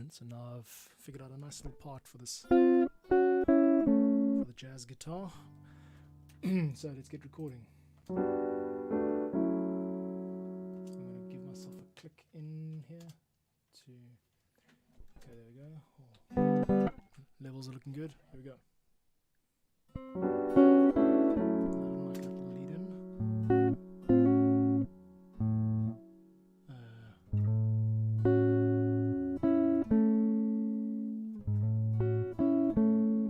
instrument. So now I've figured out a nice little part for this, for the jazz guitar. So let's get recording. I'm going to give myself a click in here to, okay, there we go. Oh, levels are looking good. Here we go. Like that little lead in.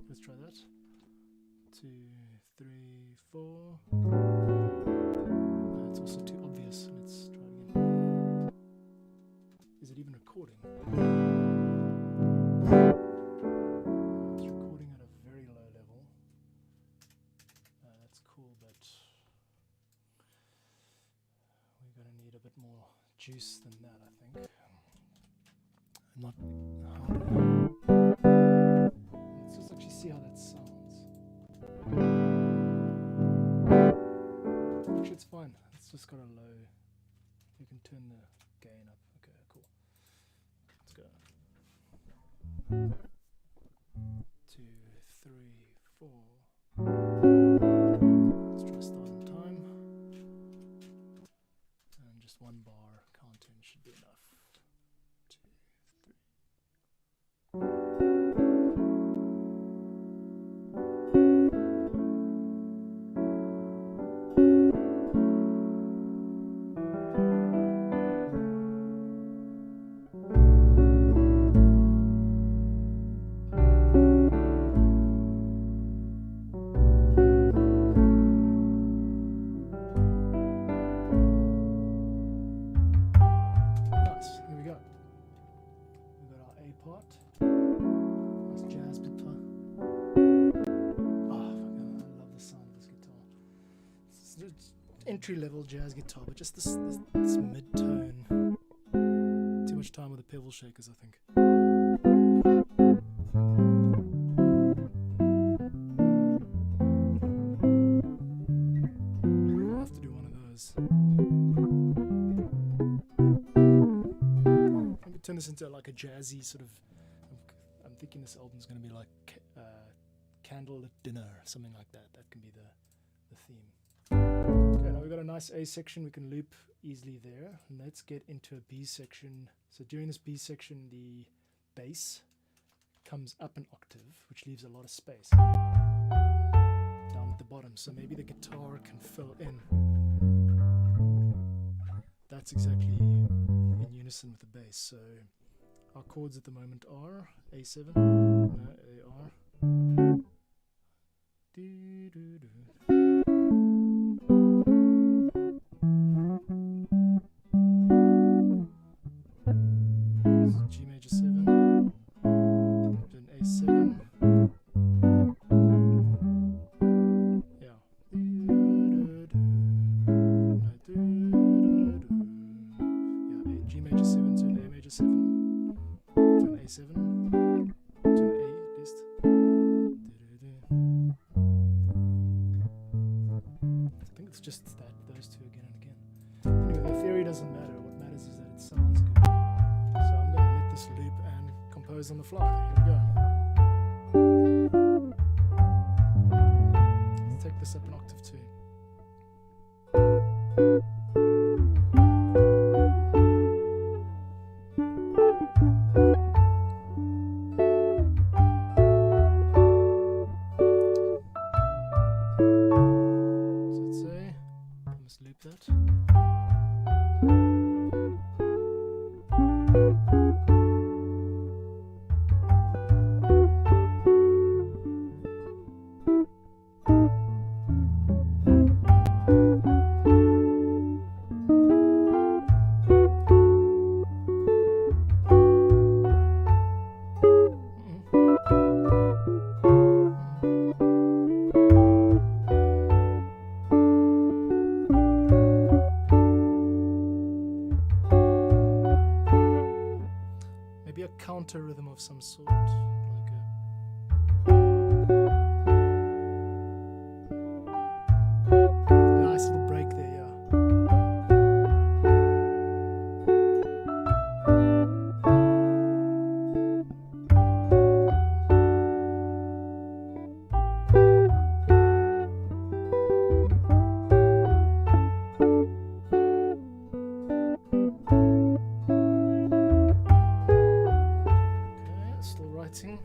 Let's try that. 2, 3, 4. No, it's also too obvious. Let's try it again. Is it even recording? It's recording at a very low level. That's cool, but we're going to need a bit more juice than that, I think. Not harder. Let's just actually see how that sounds. Actually, it's fine. It's just got a low. You can turn the gain up. Okay, cool. Let's go. 2, 3, 4. Let's try start on time. And just one bar counting should be enough. 2, 3. Entry-level jazz guitar, but just this mid-tone. Too much time with the pedal shakers, I think. I'll have to do one of those. Maybe turn this into like a jazzy sort of. I'm thinking this album's going to be like Candlelit Dinner, something like that. That can be the theme. Okay, now we've got a nice A section we can loop easily there. And let's get into a B section. So during this B section, the bass comes up an octave, which leaves a lot of space down at the bottom. So maybe the guitar can fill in. That's exactly in unison with the bass. So our chords at the moment are A7. No, they are. Do, do, do. G major 7, then A7, yeah, G major 7 to an A major 7, to an A7, to an A at least. I think it's just that, those two again and again. Anyway, the theory doesn't matter. What matters is that it sounds good. So I'm going to let this loop and compose on the fly. Here we go. Let's take this up an octave too. So let's say, I must loop that. Counter rhythm of some sort, like a nice little break there, yeah. writing.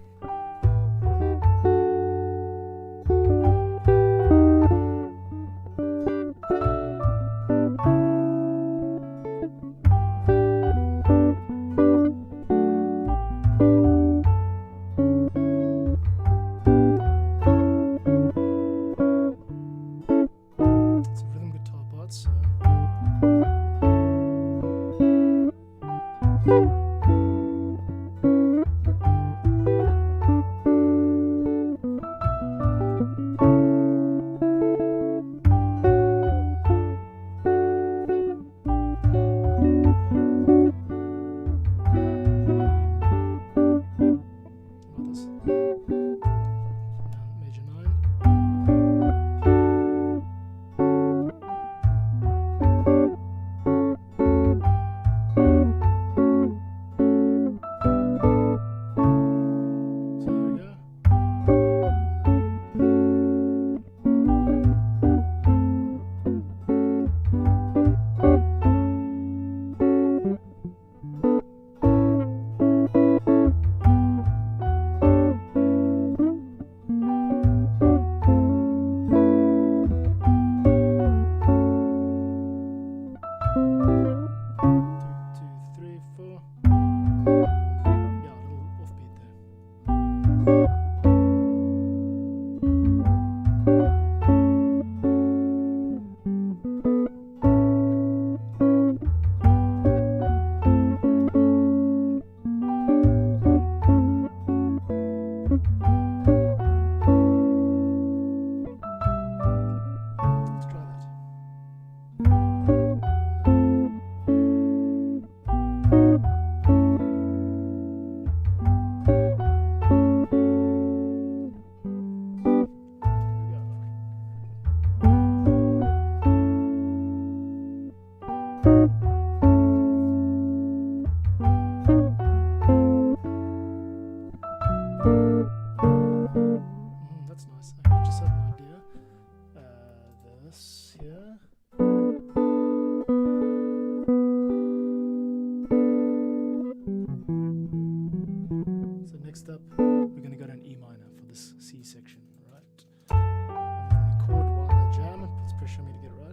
Next up, we're going to go to an E minor for this C section, right? I'm going to record while I jam. It puts pressure on me to get it right.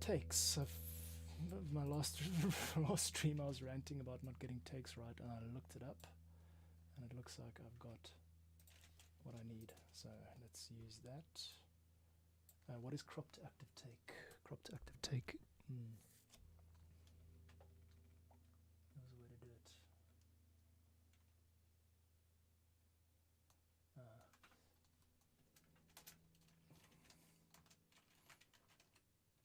Takes. My last stream I was ranting about not getting takes right, and I looked it up, and it looks like I've got what I need. So let's use that. What is crop to active take? Crop to active take. There's a way to do it.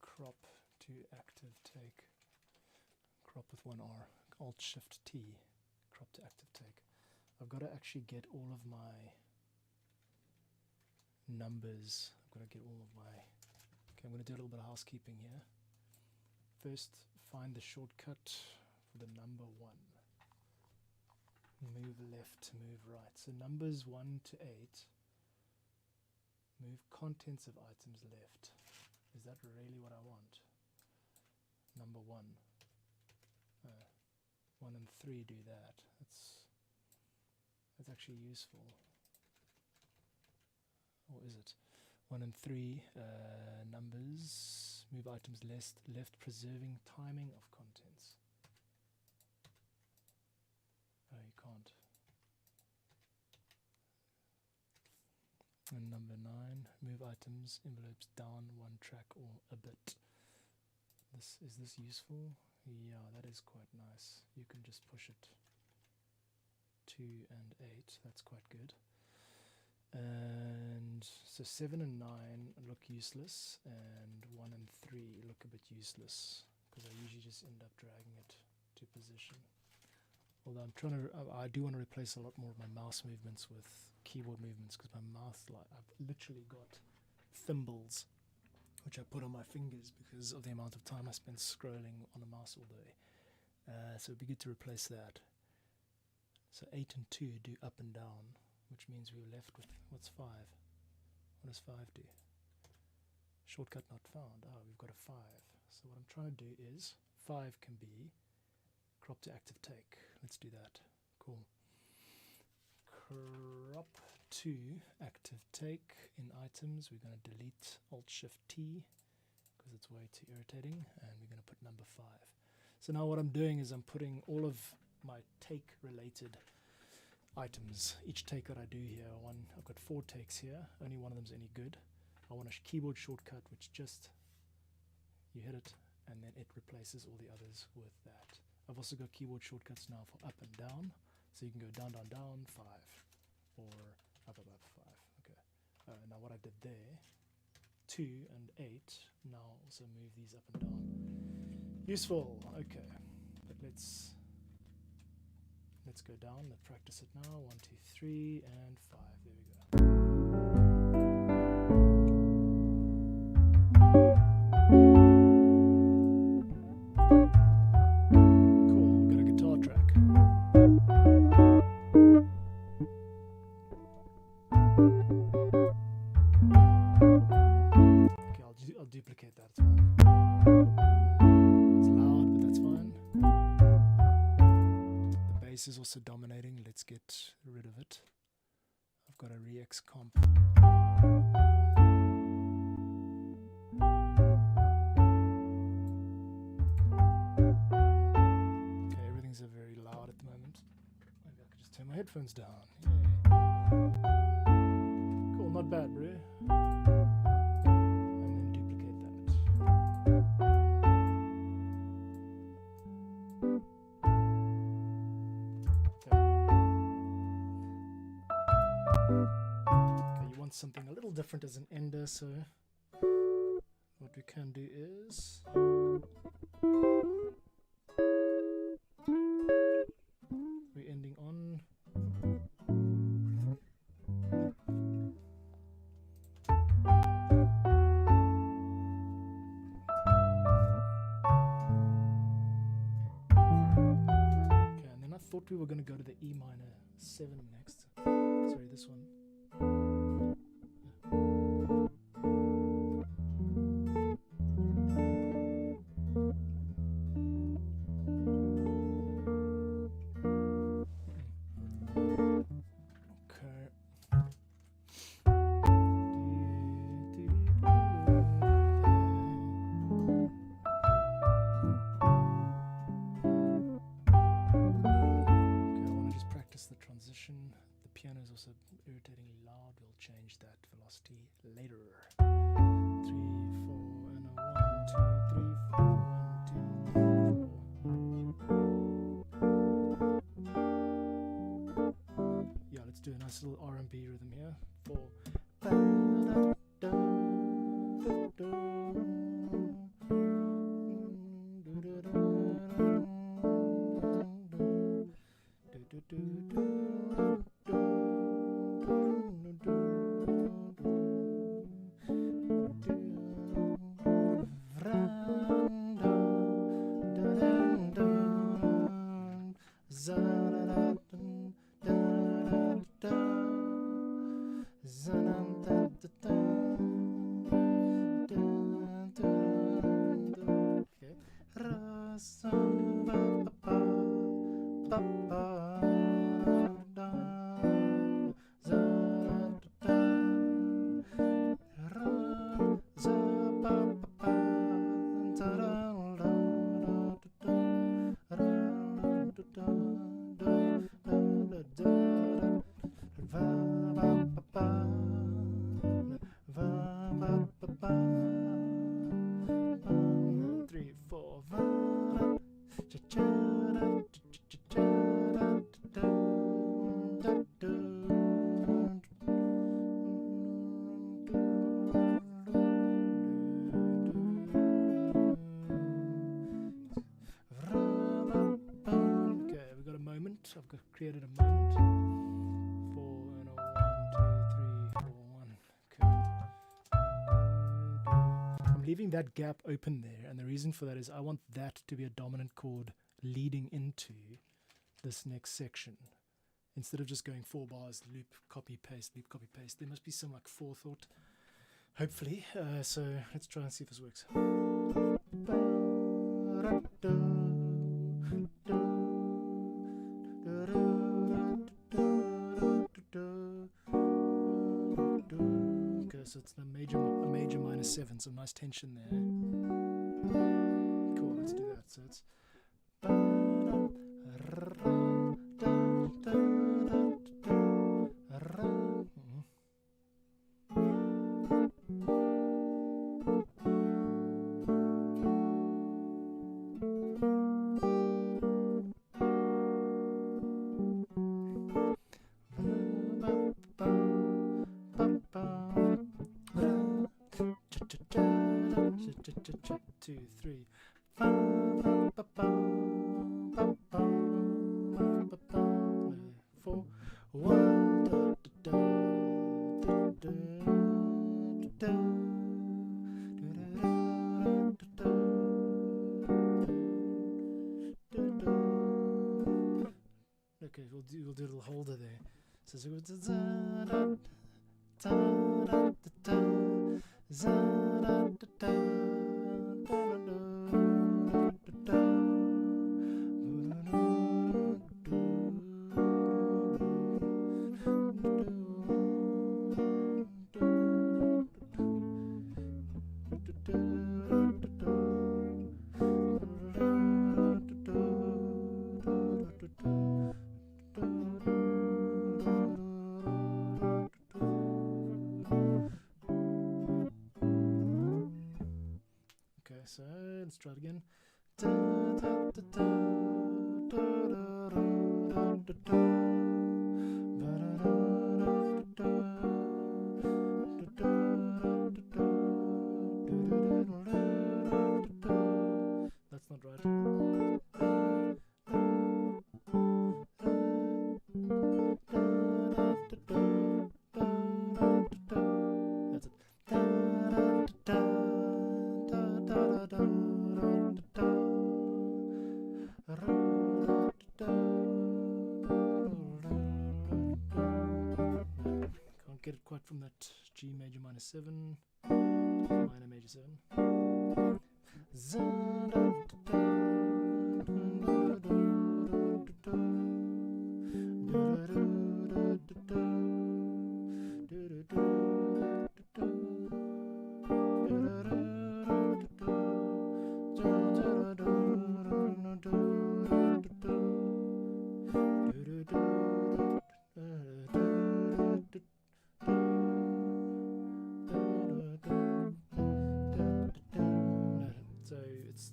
Crop to active take. Crop with one R. Alt Shift T. Crop to active take. I've got to actually get all of my numbers. I've got to get all of my... Okay, I'm going to do a little bit of housekeeping here. First, find the shortcut for the number 1. Move left, move right. So numbers 1 to 8. Move contents of items left. Is that really what I want? Number 1. 1 and 3 do that. That's actually useful. or is it? 1 and 3 numbers. Move items left, preserving timing of contents. Oh, you can't. And number 9, move items, envelopes down 1 track or a bit. Is this useful? Yeah, that is quite nice. You can just push it 2 and 8. That's quite good. And so 7 and 9 look useless, and 1 and 3 look a bit useless because I usually just end up dragging it to position. Although I do want to replace a lot more of my mouse movements with keyboard movements, because my mouth, I've literally got thimbles which I put on my fingers because of the amount of time I spend scrolling on a mouse all day. So it'd be good to replace that. So 8 and 2 do up and down, which means we're left with, what's 5? What does 5 do? Shortcut not found. Oh, we've got a 5. So what I'm trying to do is 5 can be crop to active take. Let's do that. Cool. Crop to active take in items. We're going to delete Alt-Shift-T because it's way too irritating, and we're going to put number 5. So now what I'm doing is I'm putting all of my take related items. Each take that I do here, I've got 4 takes here, only one of them's any good. I want a keyboard shortcut which just, you hit it and then it replaces all the others with that. I've also got keyboard shortcuts now for up and down, so you can go down, down, down, 5, or up, up, up, 5. Okay. Now what I did there, 2 and 8, now also move these up and down. Useful, okay. But let's go down, let's practice it now. 1, 2, 3, and 5. There we go. Cool, we got a guitar track. Okay, I'll duplicate that, it's fine. It's loud, but that's fine. Bass is also dominating. Let's get rid of it. I've got a re-ex comp. Okay, everything's very loud at the moment. Maybe I could just turn my headphones down. Yay. Cool, not bad, bro. And then duplicate that. Something a little different as an ender, so what we can do is we're ending on okay, and then I thought we were going to go to the E minor 7 next. Sorry, this one. Irritatingly loud. We'll change that velocity later. 3, 4, and a 1, 2, 3, 4, 1, 2, 3, 4. Yeah, let's do a nice little R&B rhythm here. 4. it a moment. 4 and a 1, 2, 3, 4, 1. Okay. I'm leaving that gap open there, and the reason for that is I want that to be a dominant chord leading into this next section. Instead of just going 4 bars, loop, copy, paste, loop, copy, paste, there must be some like forethought, hopefully. So let's try and see if this works. Okay, so it's a major minor 7, some nice tension there. Cool, let's do that. So it's two, three, 4, 1, okay, we'll do a little holder there. So okay, so let's try it again. That's not right. That's it. Can't get it quite from that G major minor 7, minor major 7. So it's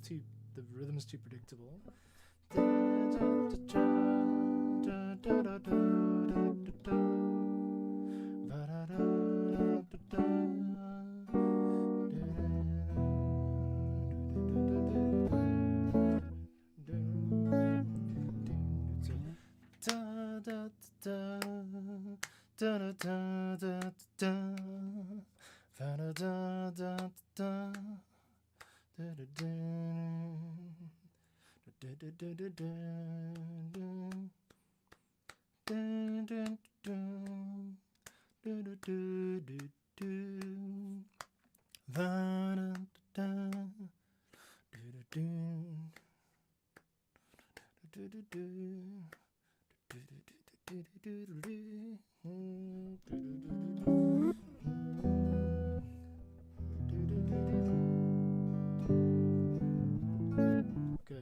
the rhythm is too predictable. Okay,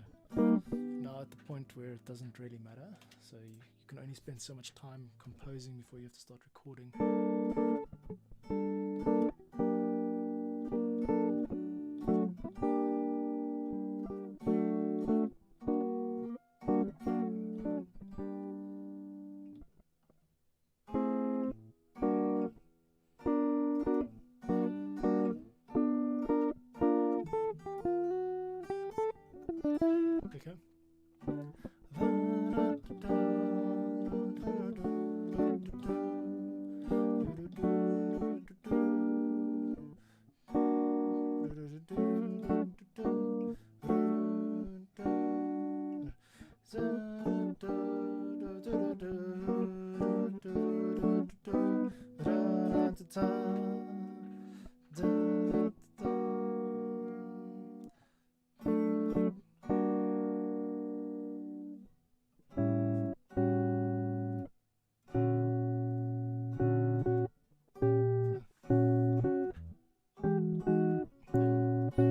now at the point where it doesn't really matter, so you can only spend so much time composing before you have to start recording. Okay.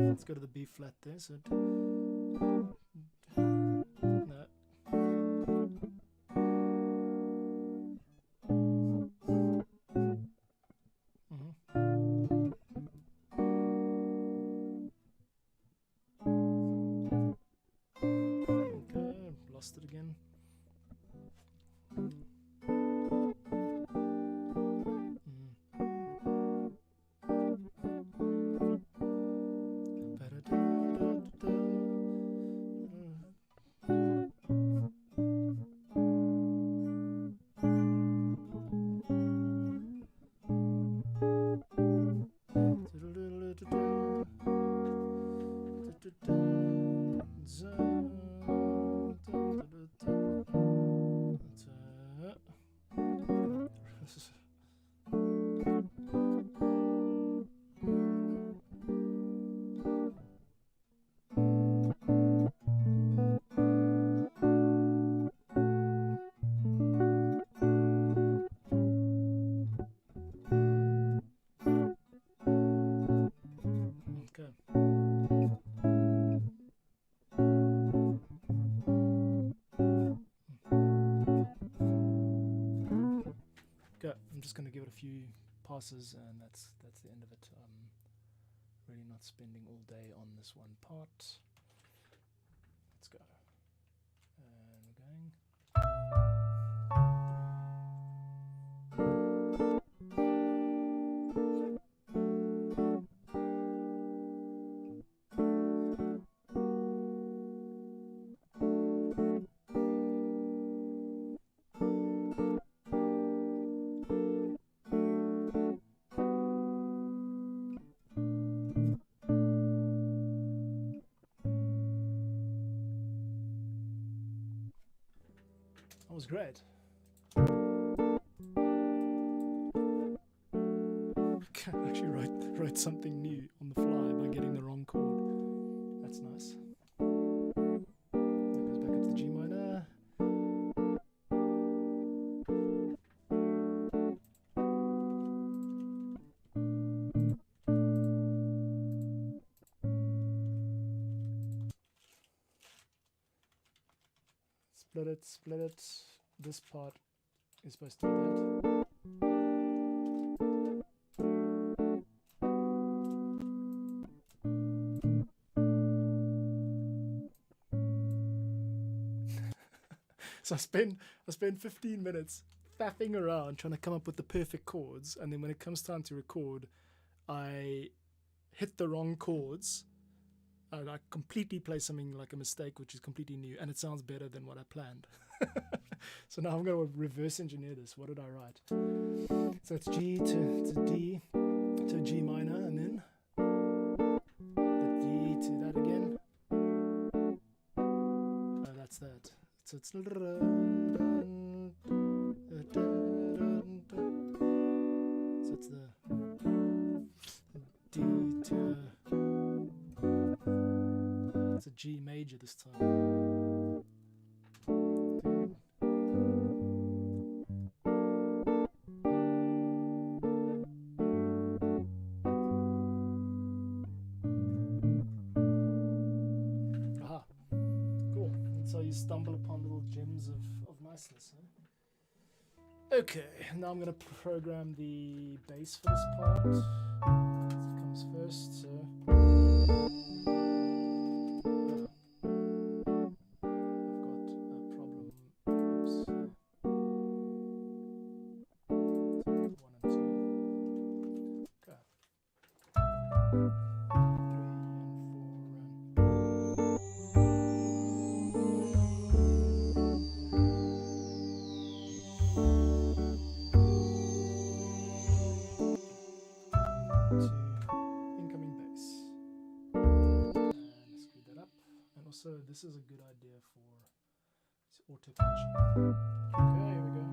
Let's go to the B flat there. So no. Okay, lost it again. I'm just going to give it a few passes, and that's the end of it. I'm really not spending all day on this one part. Let's go. And we're going. That was great. Can actually write something new on the fly by getting the wrong chord. That's nice. That goes back up to the G minor. Split it. This part is supposed to be that. So I spend 15 minutes faffing around trying to come up with the perfect chords, and then when it comes time to record, I hit the wrong chords. I completely play something like a mistake, which is completely new, and it sounds better than what I planned. So now I'm going to reverse engineer this. What did I write? So it's G to D to G minor, and then the D to that again. Oh, that's that. So it's the D to it's a G major this time. Aha, cool. And so you stumble upon little gems of niceness. Huh? Okay, now I'm going to program the bass for this part. This comes first, so. So this is a good idea for auto punching. Okay, here we go.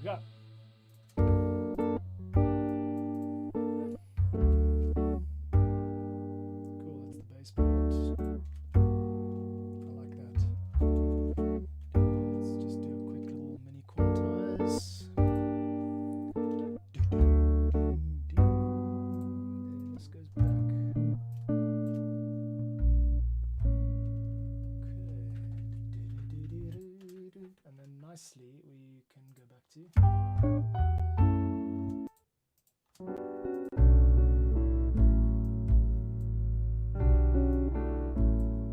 go. Cool, that's the bass part. I like that. Let's just do a quick little mini quantize. This goes back. And then nicely we can go back to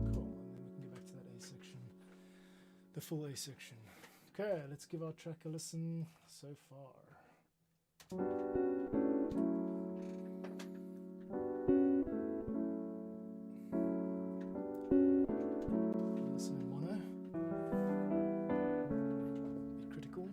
cool, and then we can go back to that A section, the full A section. Okay, let's give our track a listen so far. Listen in mono. Be critical.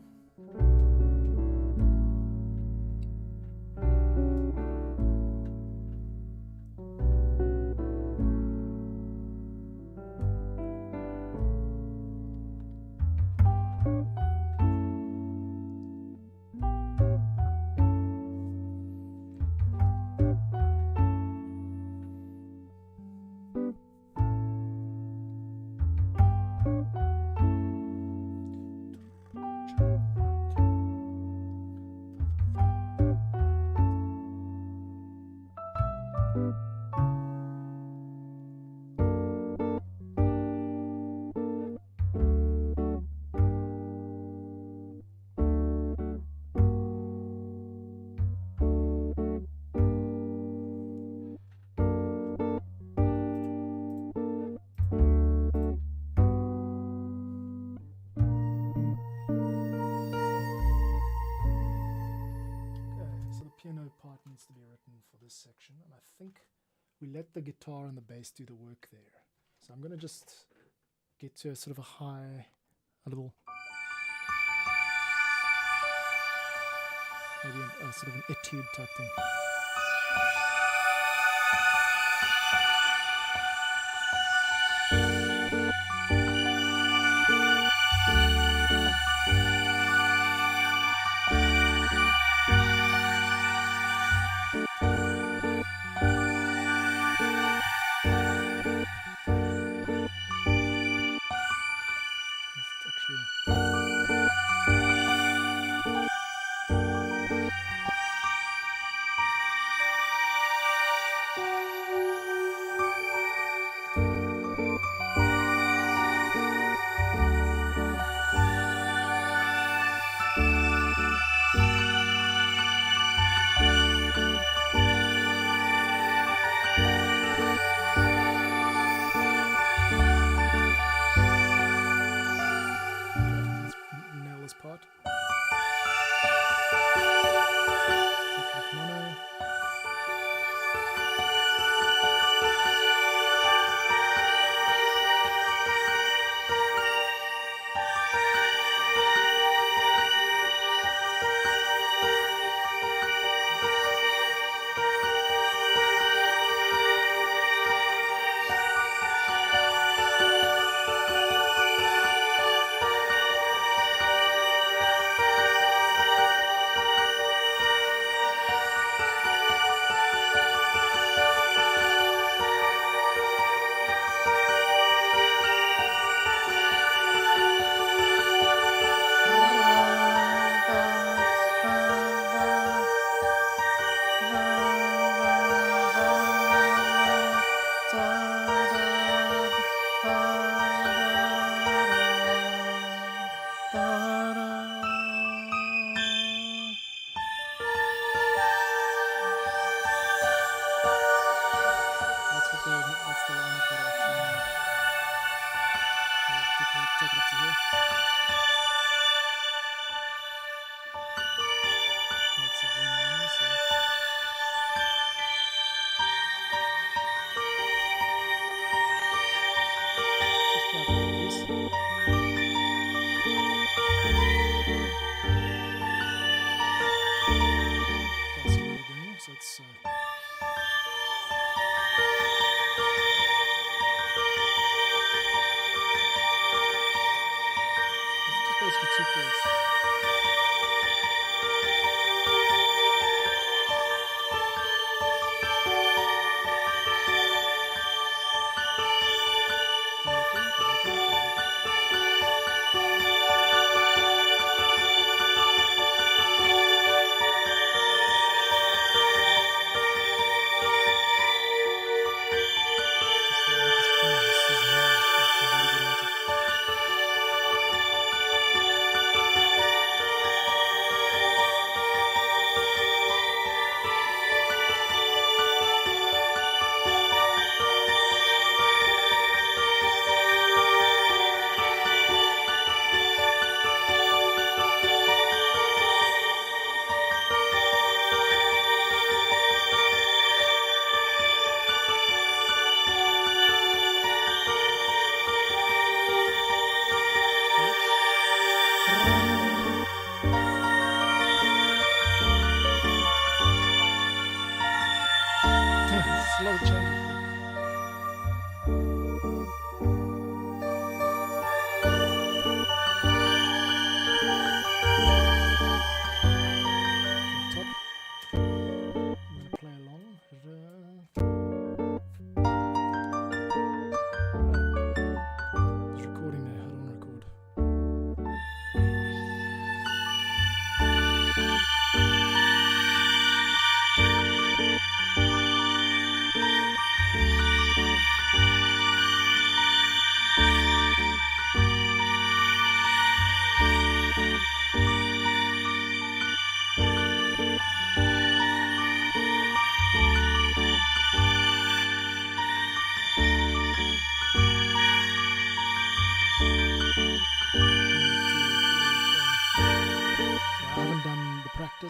Part needs to be written for this section, and I think we let the guitar and the bass do the work there. So I'm going to just get to a sort of a high, a little, maybe a sort of an etude type thing.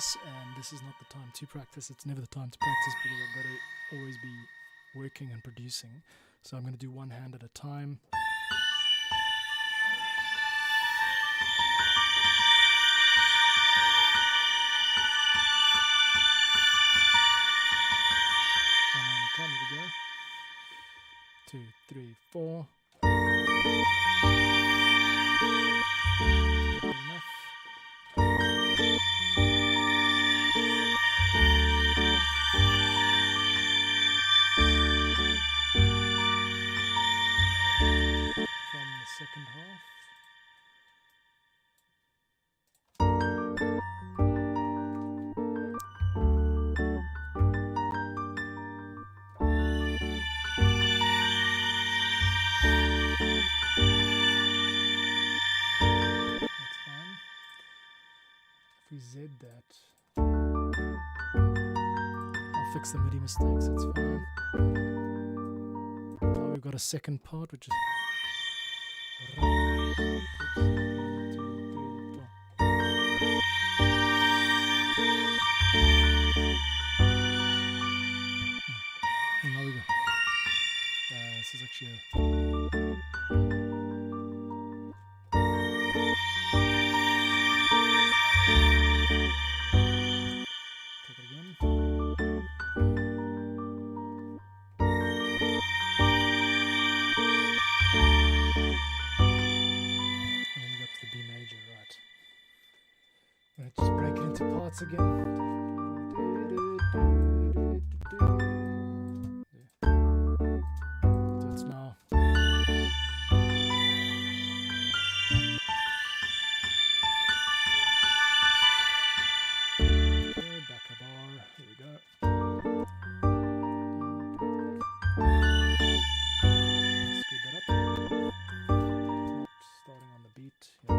practice, and this is not the time to practice. It's never the time to practice because I've got to always be working and producing. So I'm going to do one hand at a time. One hand at a time, here we go. 2, 3, 4. Enough. From the second half. That's fine. If we Z that, I'll fix the MIDI mistakes, it's fine. Now we've got a second part, which is and now we go. This is actually take it again. And then you go up to the B major, right? I'm going to just break it into parts again. So it's now. Okay, back a bar. Here we go. Speed that up. Not starting on the beat. Yeah.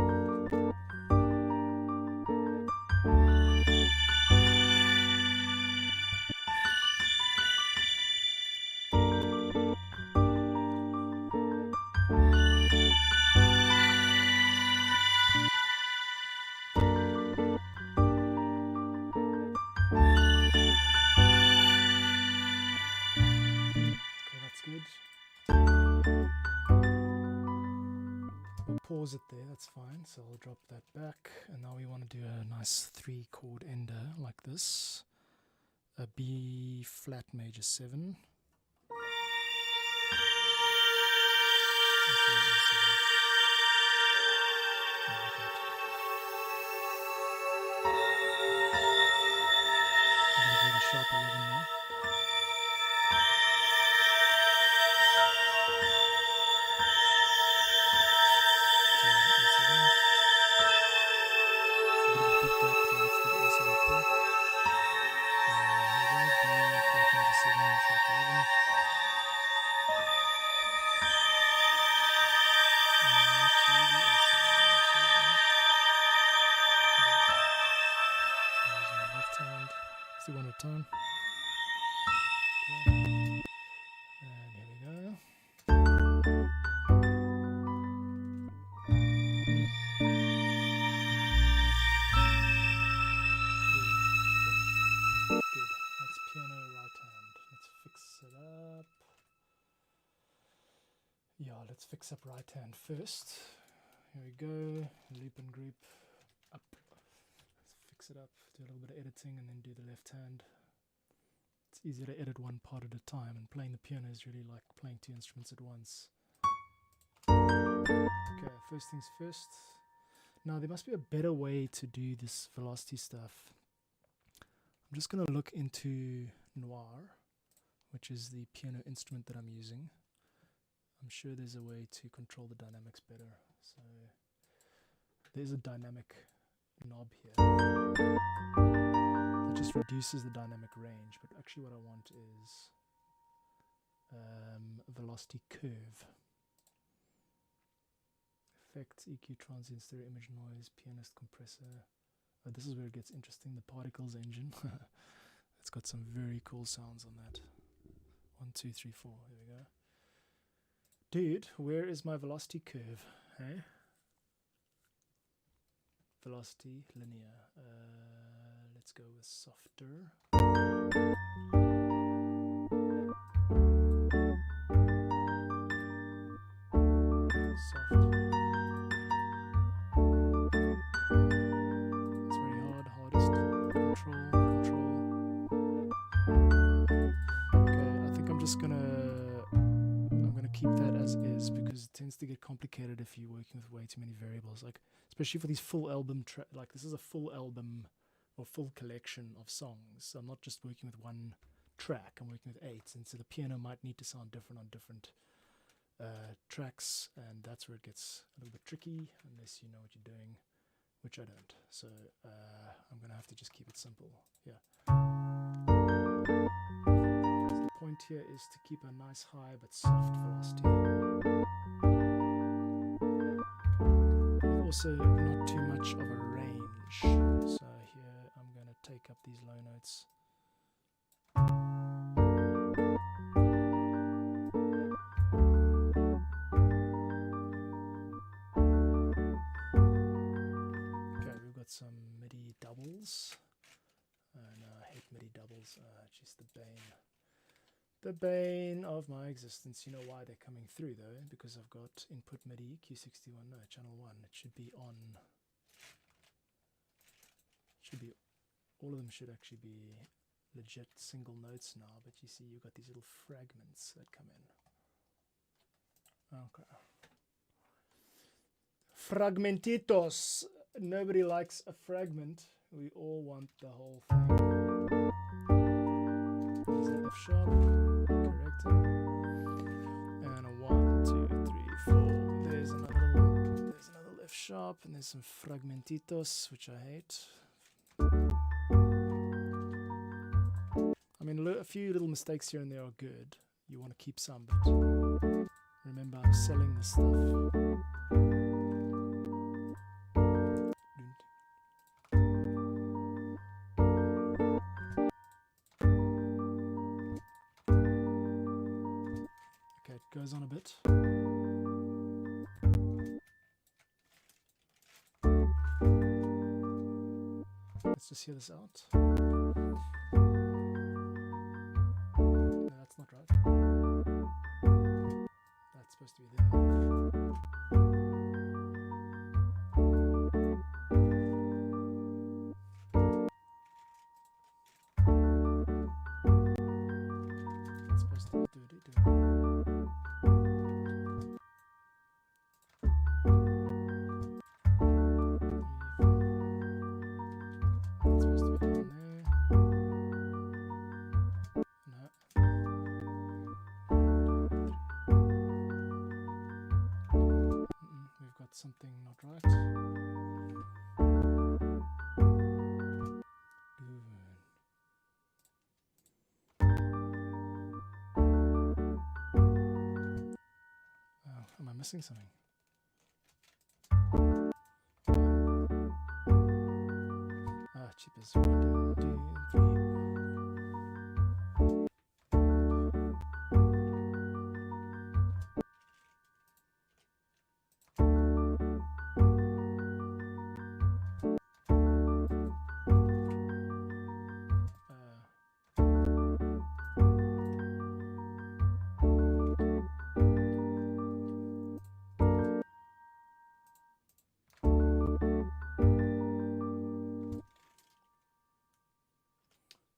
Good. We'll pause it there, that's fine. So I'll drop that back. And now we want to do a nice 3-chord ender like this. A B flat major 7. I'm going to do the sharp 11 there. Let's do one at a time. Okay. And here we go. Good. That's piano right hand. Let's fix it up. Yeah, let's fix up right hand first. Here we go. Loop and group up. Let's fix it up. Do a little bit of editing and then do the left hand. It's easier to edit one part at a time, and playing the piano is really like playing 2 instruments at once. Okay, first things first. Now there must be a better way to do this velocity stuff. I'm just going to look into Noir, which is the piano instrument that I'm using. I'm sure there's a way to control the dynamics better. So there's a dynamic knob here that just reduces the dynamic range, but actually what I want is velocity curve. Effects, EQ, transient, stereo, image, noise, pianist, compressor. Oh, this is where it gets interesting. The particles engine. It's got some very cool sounds on that. 1, 2, 3, 4. Here we go. Dude, where is my velocity curve? Hey? Velocity linear. Let's let's go with softer. Soft. It's very hard, hardest. Control. Okay, I think I'm gonna keep that as is because it tends to get complicated if you're working with way too many variables. Like especially for these full album like this is a full album or full collection of songs. So I'm not just working with one track, I'm working with 8, and so the piano might need to sound different on different tracks, and that's where it gets a little bit tricky unless you know what you're doing, which I don't. So I'm gonna have to just keep it simple. Yeah. So the point here is to keep a nice high but soft velocity. Also not too much of a range. So here I'm gonna take up these low notes. Some MIDI doubles. No, I hate MIDI doubles. Just the bane of my existence. You know why they're coming through though? Because I've got input MIDI Q61. No, channel 1. It should be on. Should be. All of them should actually be legit single notes now. But you see, you've got these little fragments that come in. Okay. Fragmentitos. Nobody likes a fragment. We all want the whole thing. There's an F sharp, correct. And a 1, 2, 3, 4. There's another F sharp, and there's some fragmentitos, which I hate. I mean, a few little mistakes here and there are good. You want to keep some, but remember, I'm selling this stuff. Goes on a bit. Let's just hear this out. No, that's not right. That's supposed to be there. That's supposed to be do. Something not right. Am I missing something? Cheapest. 1, 2, 3.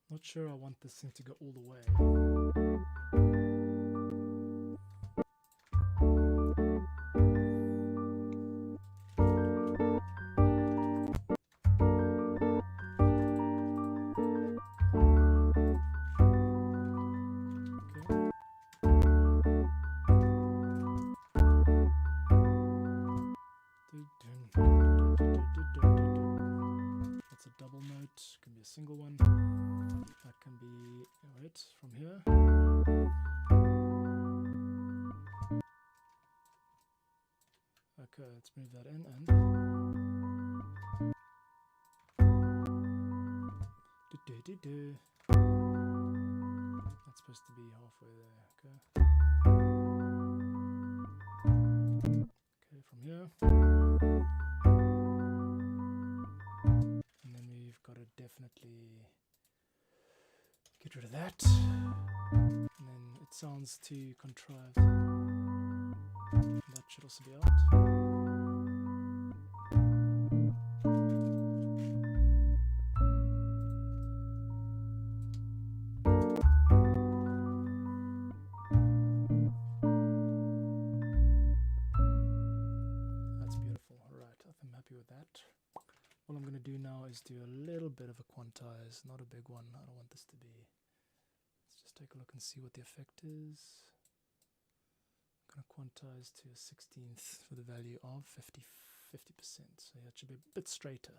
Not sure I want this thing to go all the way. That's a double note, can be a single one. That can be, wait, from here. Okay, let's move that in and that's supposed to be halfway there. Okay, from here. And then we've got to definitely get rid of that. And then it sounds too contrived. That should also be out. That's beautiful. Alright, I'm happy with that. What I'm going to do now is do a little bit of a quantize, not a big one. I don't want this to be... Let's just take a look and see what the effect is. I'm going to quantize to a 16th for the value of 50%. So yeah, it should be a bit straighter.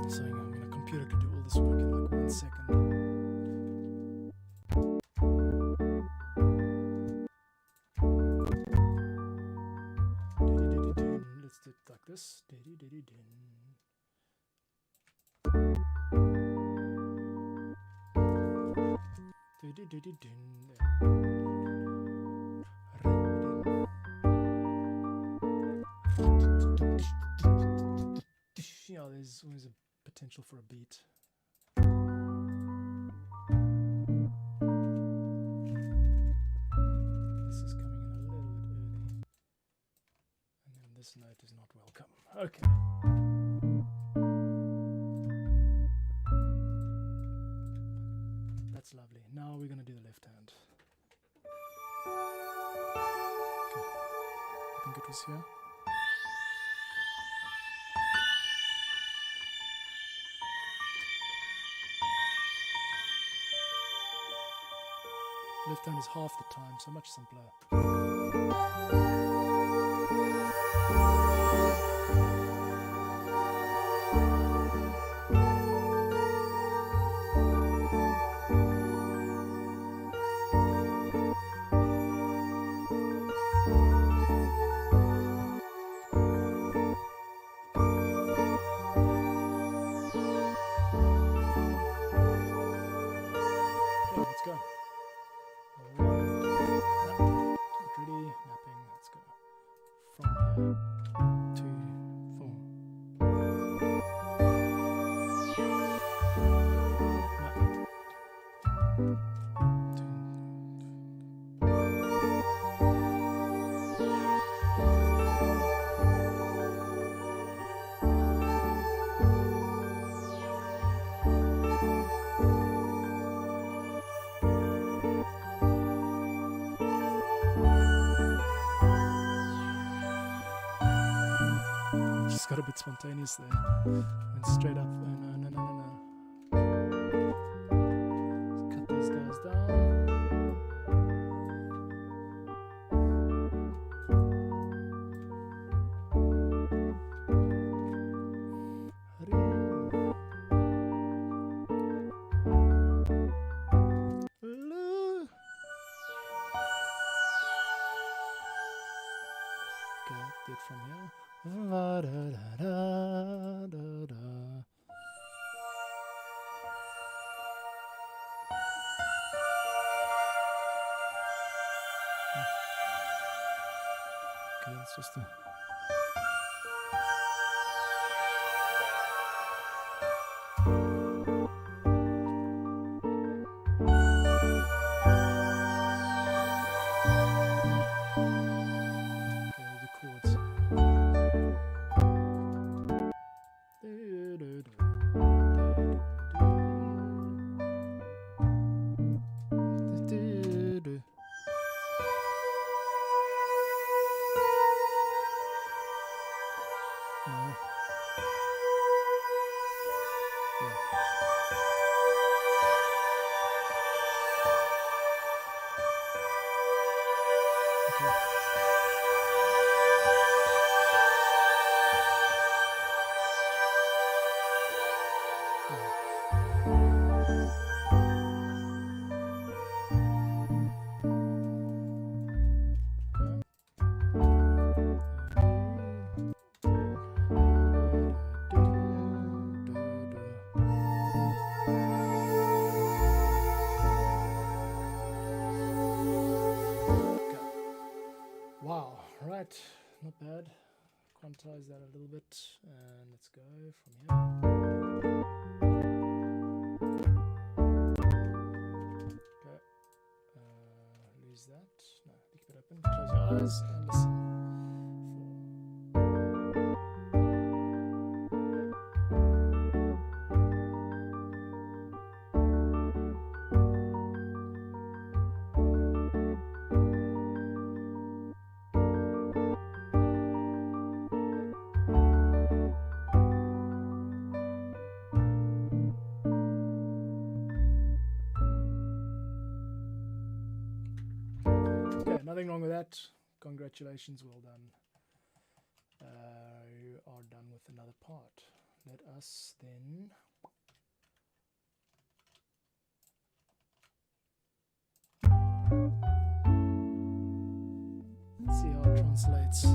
So I'm going to computer to do all this work in like 1 second. Let's do it like this. Yeah, there's always a potential for a beat. This is coming in a little bit early. And then this note is not welcome. Okay. That's lovely. Now we're going to do the left hand. Okay. I think it was here. Left hand is half the time, so much simpler. Just got a bit spontaneous there. Went straight up. No. Let's cut these guys down. Okay, do it from here. Okay, it's just a... Not bad. quantize that a little bit, and let's go from here. Okay, lose that. No, keep it open. Close your eyes and listen. Nothing wrong with that. Congratulations, well done. You are done with another part. Let us then let's see how it translates. Okay,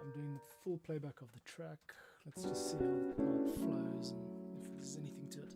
I'm doing the full playback of the track. Let's just see how it flows and if there's anything to it.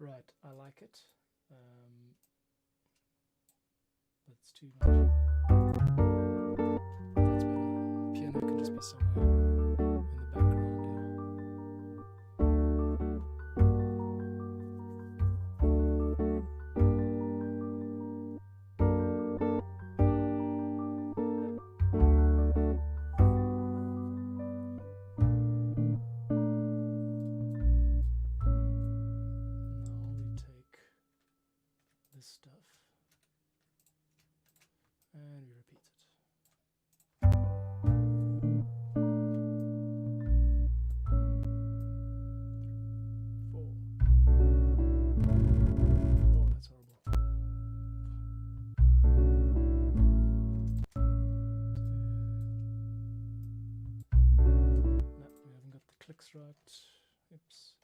Right, I like it, but it's too much. That's better. Piano can just be somewhere in the background stuff and we repeat it. 4. Oh, that's horrible. 2. No, we haven't got the clicks right. Oops.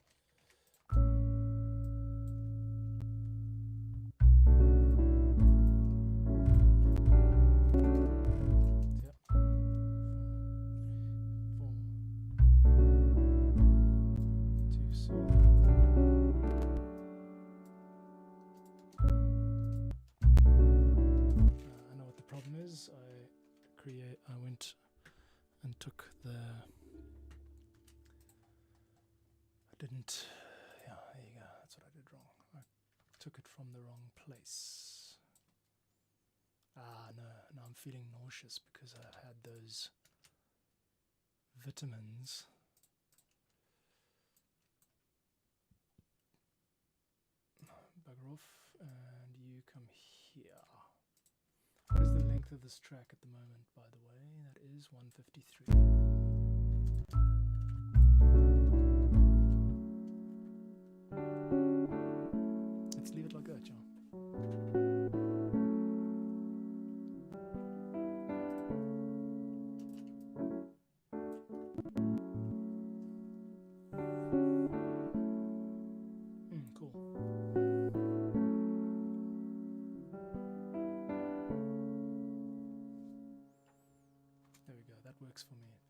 I went and took the there you go, that's what I did wrong. I took it from the wrong place. No, now I'm feeling nauseous because I've had those vitamins. Bugger off, and you come here. What is the length of this track at the moment, by the way? That is 153. Let's leave it like that, John. Cool. There we go, that works for me.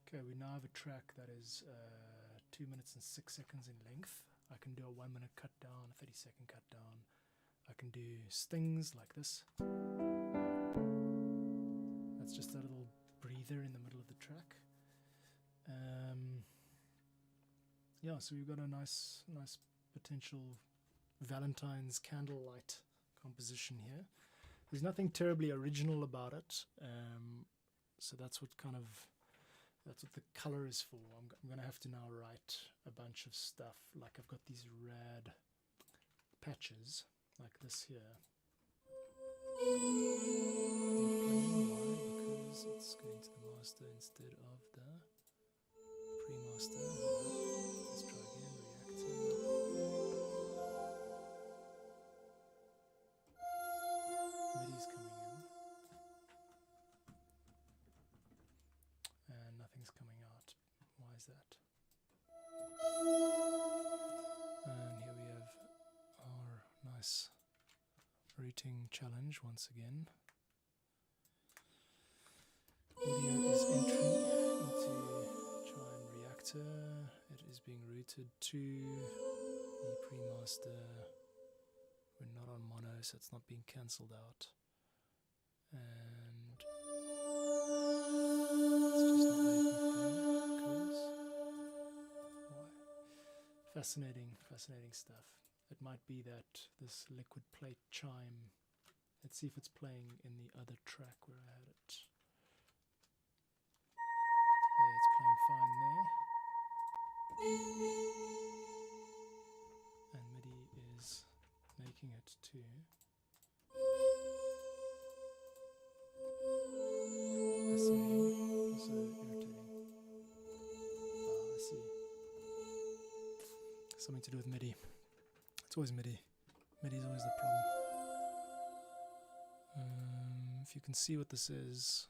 Okay, we now have a track that is 2 minutes and 6 seconds in length. I can do a 1 minute cut down, a 30-second cut down. I can do stings like this. there in the middle of the track. Yeah, so we've got a nice potential Valentine's Candlelight composition here. There's nothing terribly original about it, so that's what the color is for. I'm going to have to now write a bunch of stuff. Like I've got these rad patches like this here. Not playing. Why? Because it's going to the master instead of the pre-master. Let's try again, reacting. MIDI's coming in. And nothing's coming out. Why is that? And here we have our nice routing challenge once again. Audio is entering into Chime Reactor. It is being routed to the pre-master. We're not on mono, so it's not being cancelled out. And it's just not making it there. Because why? Fascinating stuff. It might be that this liquid plate chime, let's see if it's playing in the other track where I had it. There, it's playing fine there. And MIDI is making it to fascinating, also irritating. I see. Something to do with MIDI. It's always MIDI. MIDI is always the problem. If you can see what this is,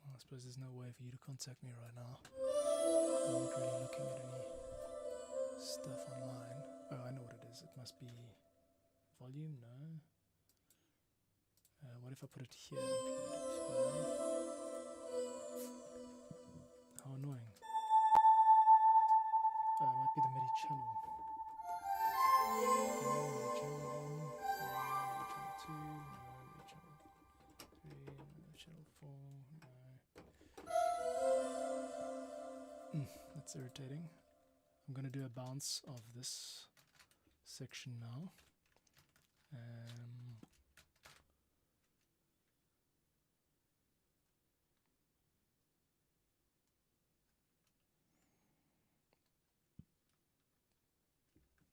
well, I suppose there's no way for you to contact me right now. I'm not really looking at any stuff online. Oh, I know what it is. It must be volume, no. What if I put it here and played it? No. How annoying. Oh, it might be the MIDI channel. MIDI channel 1, MIDI channel 2, MIDI channel 3, MIDI channel 4, no. That's irritating. I'm going to do a bounce of this section now.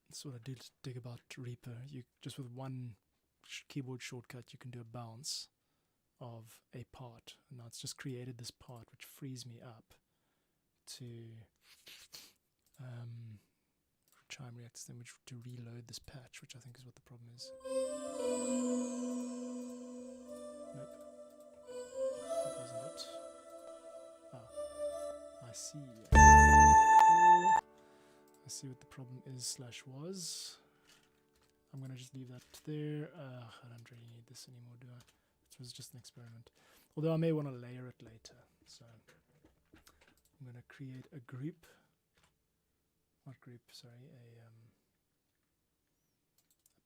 That's what I did dig about Reaper. You just with one keyboard shortcut you can do a bounce of a part, and now it's just created this part which frees me up to Chime Reactors, then to reload this patch, which I think is what the problem is. Nope, that wasn't it. Ah, I see. I see what the problem is / was. I'm gonna just leave that there. I don't really need this anymore, do I? This was just an experiment. Although I may want to layer it later. So I'm gonna create a group. Not group, sorry, a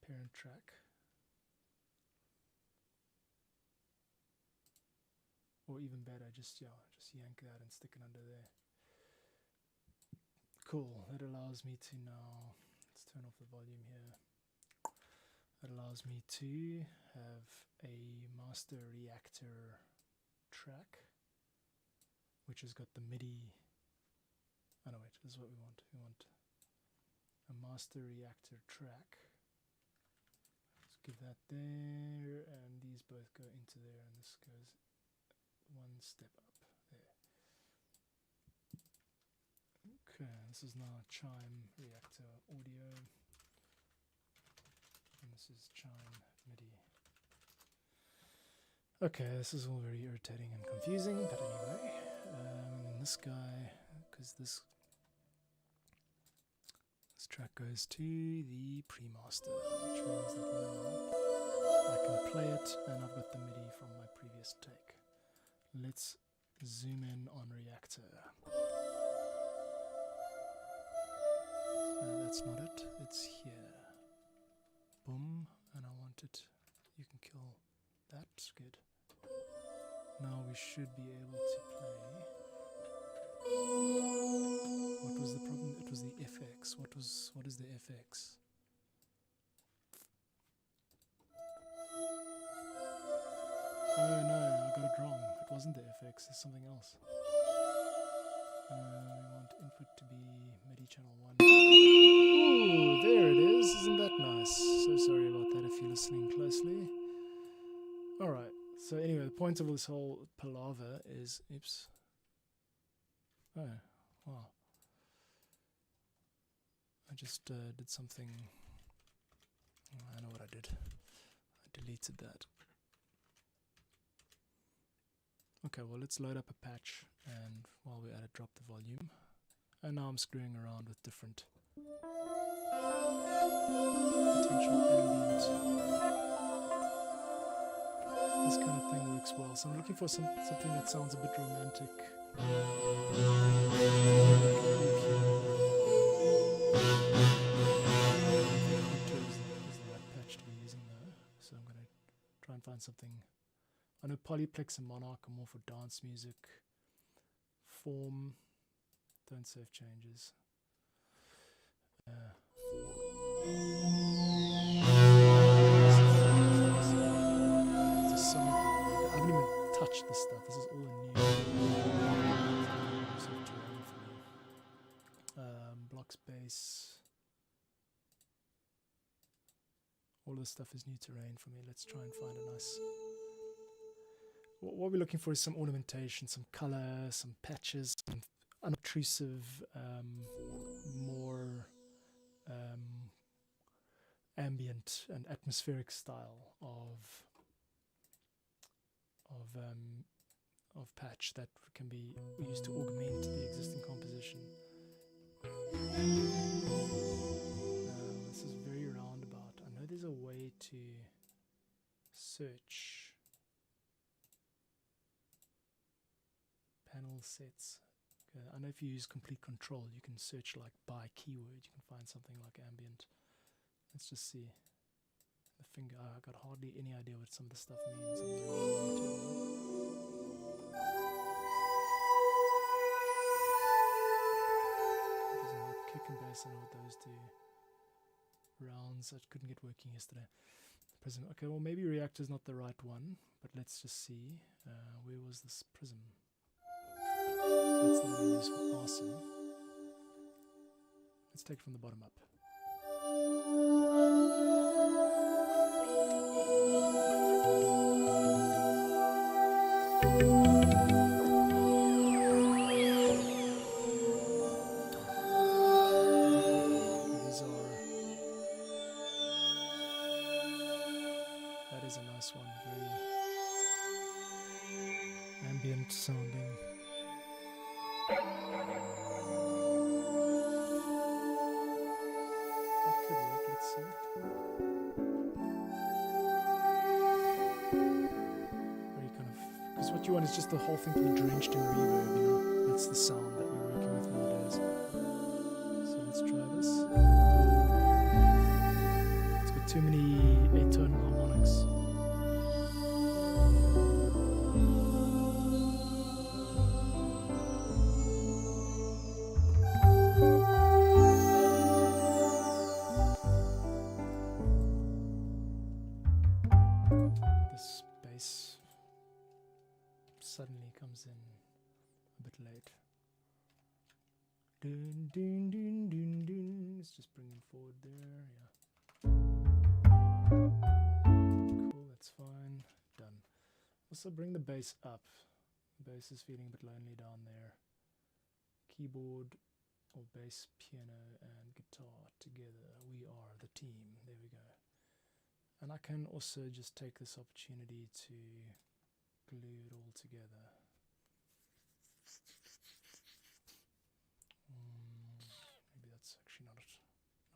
parent track. Or even better, just yank that and stick it under there. Cool, that allows me to now, let's turn off the volume here. That allows me to have a master reactor track, which has got the MIDI. Oh no, wait, this is what we want. We want a master reactor track. Let's give that there, and these both go into there, and this goes one step up there. Okay, this is now Chime Reactor Audio, and this is Chime MIDI. Okay, this is all very irritating and confusing, but anyway, this guy, because this track goes to the pre-master, which means that now I can play it, and I've got the MIDI from my previous take. Let's zoom in on Reactor. No, that's not it. It's here. Boom. And I want it. You can kill that. Good. Now we should be able to play. What was the problem? It was the FX. What is the FX? Oh no, I got it wrong. It wasn't the FX, it's something else. We want input to be MIDI channel 1. Ooh, there it is. Isn't that nice? So sorry about that if you're listening closely. Alright, so anyway, the point of this whole palaver is... Oops. Oh, wow. I just did something... I know what I did. I deleted that. Okay, well let's load up a patch, and while we're at it, drop the volume. And now I'm screwing around with different potential ambient. This kind of thing works well. So I'm looking for something that sounds a bit romantic. Contours is the right patch to be using though, so I'm going to try and find something. I know Polyplex and Monarch are more for dance music. Form, don't save changes. It's a sample. I haven't even touched this stuff. This is all new. Terrain for me. Block space. All this stuff is new terrain for me. Let's try and find a nice... What we're looking for is some ornamentation, some color, some patches, some unobtrusive, more ambient and atmospheric style of patch that can be used to augment the existing composition. This is very roundabout. I know there's a way to search panel sets. Okay, I know if you use complete control, you can search like by keyword. You can find something like ambient. Let's just see. The finger. I got hardly any idea what some of the stuff means. Kick and bass. I know what those do. Rounds. I couldn't get working yesterday. Prism. Okay, well maybe Reactor's not the right one, but let's just see. Where was this prism? That's the one we use for arson. Let's take it from the bottom up. That is a nice one, very ambient sounding. That could work, let's see. Very kind of, because what you want is just the whole thing to be drenched in reverb, you know. That's the sound that we're working with nowadays. So let's try this. It's got too many atonal harmonics. Suddenly comes in a bit late. Dun, dun, dun, dun, dun. Let's just bring him forward there. Yeah. Cool, that's fine. Done. Also bring the bass up. The bass is feeling a bit lonely down there. Keyboard or bass, piano and guitar together. We are the team. There we go. And I can also just take this opportunity to glue it all together. Maybe that's actually not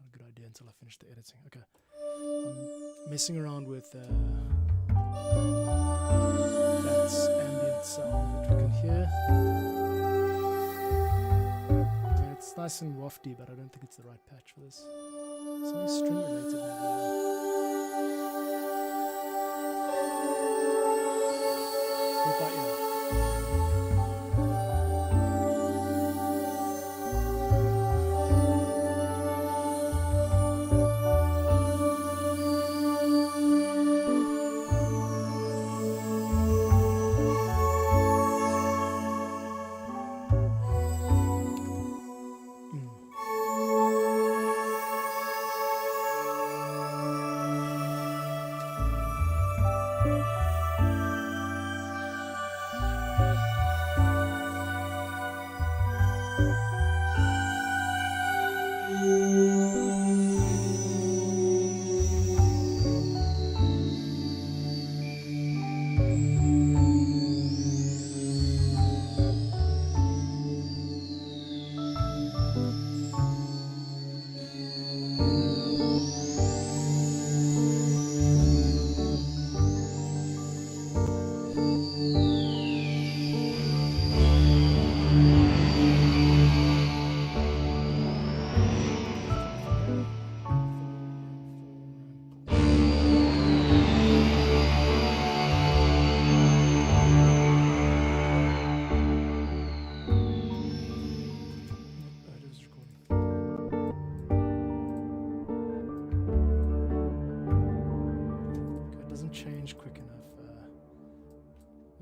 a good idea until I finish the editing. Okay, I'm messing around with that's ambient sound that we can hear. I mean, it's nice and wafty, but I don't think it's the right patch for this. Something string related maybe. By ear.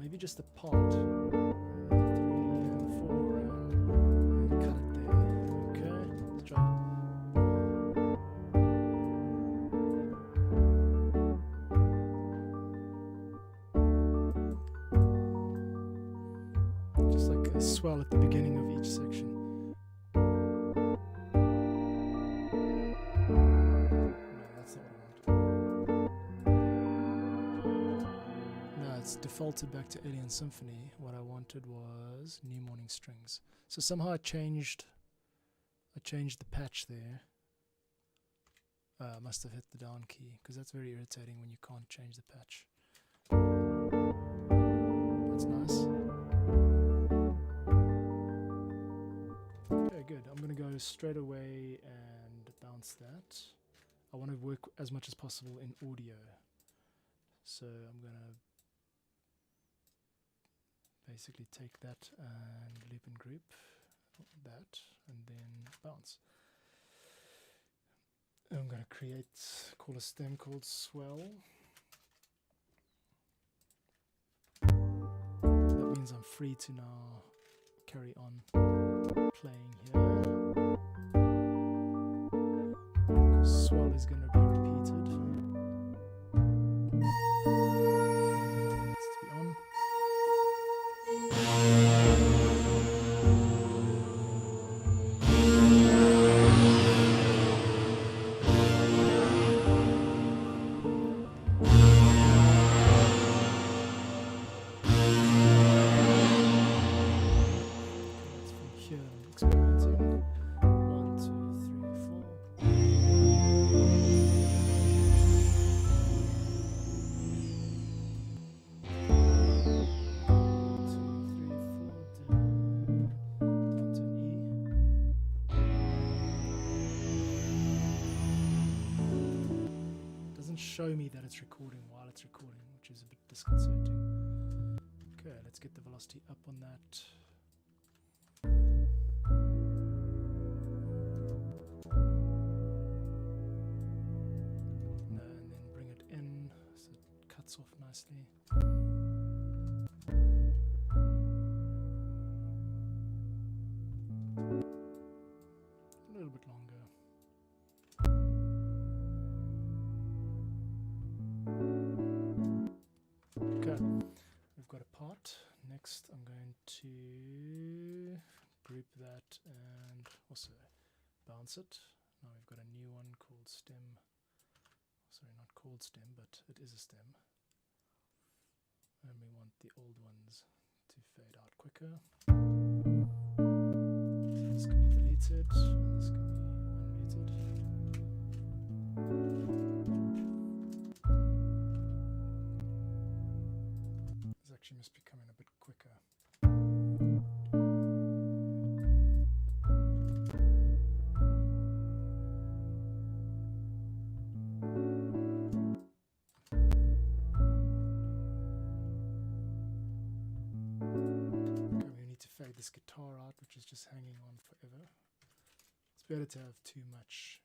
maybe just a part. 3 and 4 and cut it there. Okay, let's try it. Just like a swell at the beginning of each section. Defaulted back to Alien Symphony. What I wanted was New Morning Strings. So somehow I changed the patch there. I must have hit the down key, because that's very irritating when you can't change the patch. That's nice. Okay, good. I'm going to go straight away and bounce that. I want to work as much as possible in audio. So I'm going to basically take that and loop and group that and then bounce. I'm going to call a stem called swell. That means I'm free to now carry on playing here, because swell is going to be repeated. It's to be on. Show me that it's recording while it's recording, which is a bit disconcerting. Okay, let's get the velocity up on that. And then bring it in so it cuts off nicely. A little bit longer. We've got a part. Next I'm going to group that and also bounce it. Now we've got a new one called stem. Sorry, not called stem, but it is a stem. And we want the old ones to fade out quicker. So this can be deleted and this can be unmuted. Actually must be coming a bit quicker. Okay, we need to fade this guitar out, which is just hanging on forever. It's better to have too much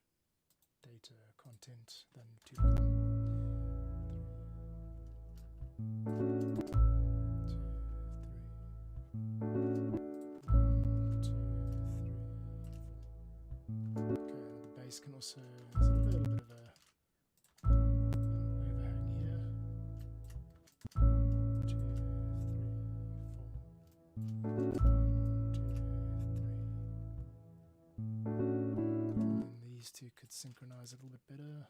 data content than too little. 1, 2, 3, 4. Okay, and the bass can also, there's a little bit of an overhang here. 2, 3, 4. 1, 2, 3. And then these two could synchronize a little bit better.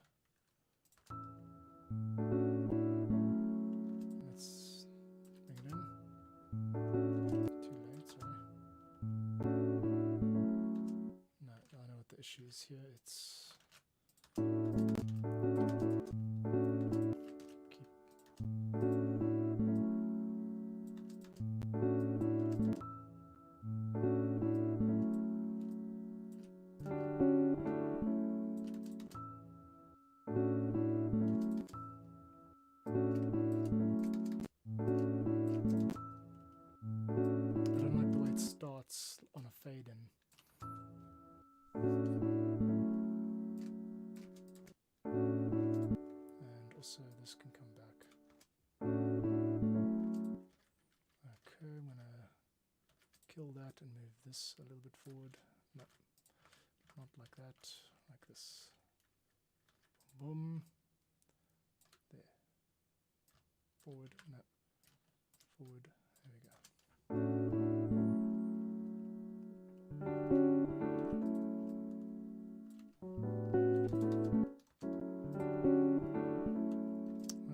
Let's bring it in. Too late, sorry. No, I know what the issue is here. It's on a fade in. And also this can come back. this a little bit forward. No, not like that, like this. Boom. There. Forward, no. Forward, there we go.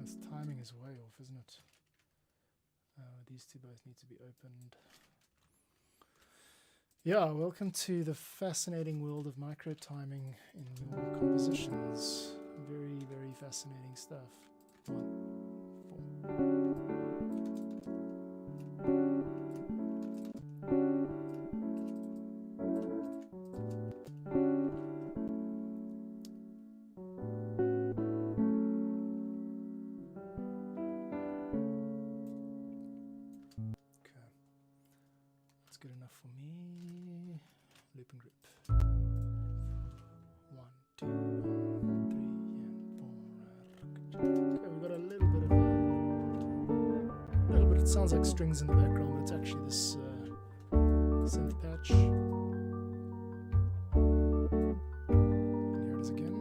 This timing is way off, isn't it? These two both need to be opened. Yeah, welcome to the fascinating world of micro timing in your compositions. Very, very fascinating stuff. 1, 4. Good enough for me. Loop and grip. 1, 2, 3, and 4. Okay, we've got a little bit. It sounds like strings in the background, but it's actually this synth patch. And here it is again.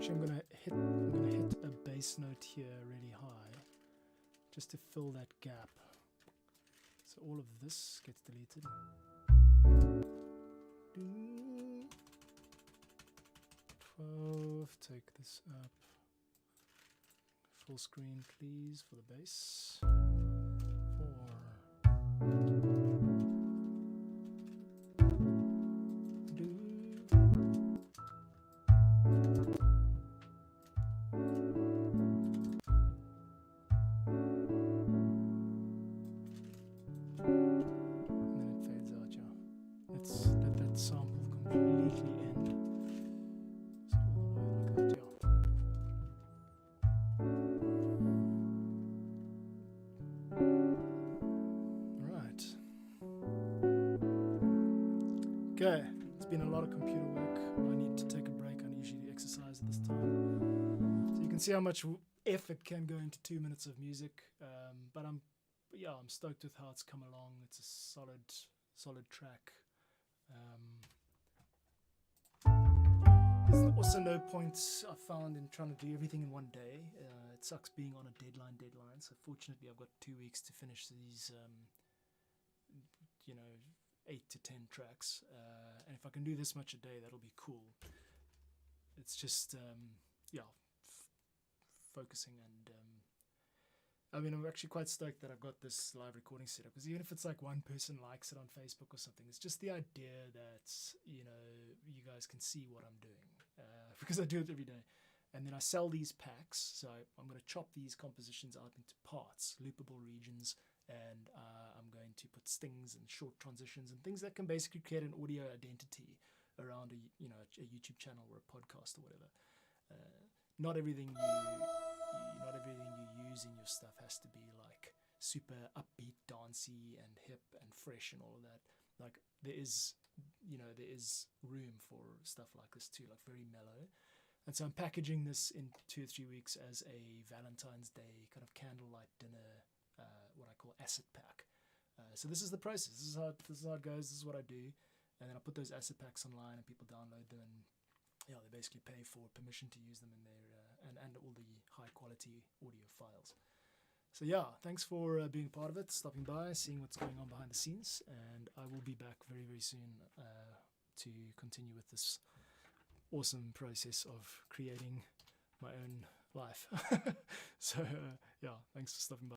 I'm gonna hit a bass note here really high, just to fill that gap. So all of this gets deleted. 12. Take this up. Full screen, please, for the bass. 4. Sample completely end. So all the way like that, yeah. Right. Okay, it's been a lot of computer work. I need to take a break. I usually exercise at this time. So you can see how much effort can go into 2 minutes of music. But I'm stoked with how it's come along. It's a solid track. There's also no point I found in trying to do everything in one day. It sucks being on a deadline. So fortunately, I've got 2 weeks to finish these, 8 to 10 tracks. And if I can do this much a day, that'll be cool. It's just, focusing and. I'm actually quite stoked that I've got this live recording set up, because even if it's like one person likes it on Facebook or something, it's just the idea that, you guys can see what I'm doing, because I do it every day. And then I sell these packs, so I'm going to chop these compositions out into parts, loopable regions, and I'm going to put stings and short transitions and things that can basically create an audio identity around a YouTube channel or a podcast or whatever. Not everything you use in your stuff has to be like super upbeat, dancey, and hip and fresh and all of that. Like there is room for stuff like this too, like very mellow. And so I'm packaging this in 2 or 3 weeks as a Valentine's Day kind of candlelight dinner, what I call asset pack. So this is the process. This is how it goes. This is what I do, and then I put those asset packs online, and people download them, and they basically pay for permission to use them in their and all the high quality audio files. So thanks for being part of it, stopping by, seeing what's going on behind the scenes, and I will be back very, very soon to continue with this awesome process of creating my own life. So thanks for stopping by.